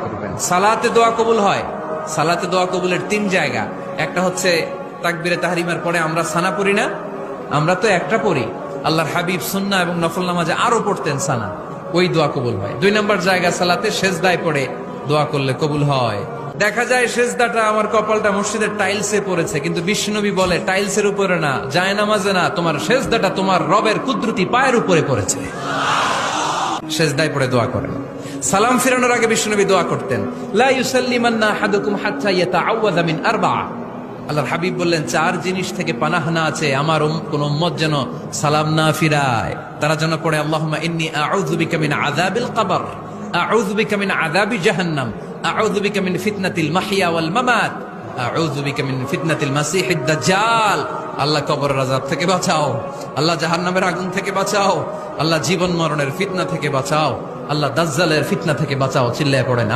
করবেন। সালাতে দোয়া কবুল হয়, সালাতে দোয়া কবুলের 3 জায়গা। একটা হচ্ছে তাকবীরে তাহরিমার পরে আমরা সানা পড়ি না, আমরা তো একটা পড়ি, আল্লাহর হাবিব সুন্নাহ এবং নফল নামাজে আরো পড়তেন সানা, ওই দোয়া কবুল হয়। 2 নম্বর জায়গা সালাতে সেজদায় পড়ে দোয়া করলে কবুল হয়। দেখা যায় সেজদাটা আমার কপালটা মসজিদের টাইলসে পড়েছে, কিন্তু বিশ্বনবী বলে টাইলসের উপরে না, জায়নামাজে না, তোমার সেজদাটা তোমার রবের কুদরতি পায়ের উপরে পড়েছে। সেজদায় পড়ে দোয়া করেন। সালাম ফিরানোর আগে বিশ্বনবী দোয়া করতেন, লা ইউসাল্লিমান্না আহাদুকুম হাত্তা ইয়াতাআওয়াযা মিন আরবা'a। আল্লাহর হাবিব বললেন 4 জিনিস থেকে পানাহ না আছে আমার কোন উম্মত যেন সালাম না ফিরায়। তারা যেন পড়ে আল্লাহুম্মা ইন্নী আউযু বিকা মিন আযাবিল কবর, আউযু বিকা মিন আযাবি জাহান্নাম, আউযু বিকা মিন ফিতনাতিল মাহইয়া ওয়াল মামাত, আউযু বিকা মিন ফিতনাতিল মাসিহিদ দাজ্জাল। আল্লাহ কবরের আযাব থেকে বাঁচাও, আল্লাহ জাহান্নামের আগুন থেকে বাঁচাও, আল্লাহ জীবন মরণের ফিতনা থেকে বাঁচাও, আল্লাহ দাজ্জালের ফিতনা থেকে বাঁচাও। চিল্লায়ে পড়েন।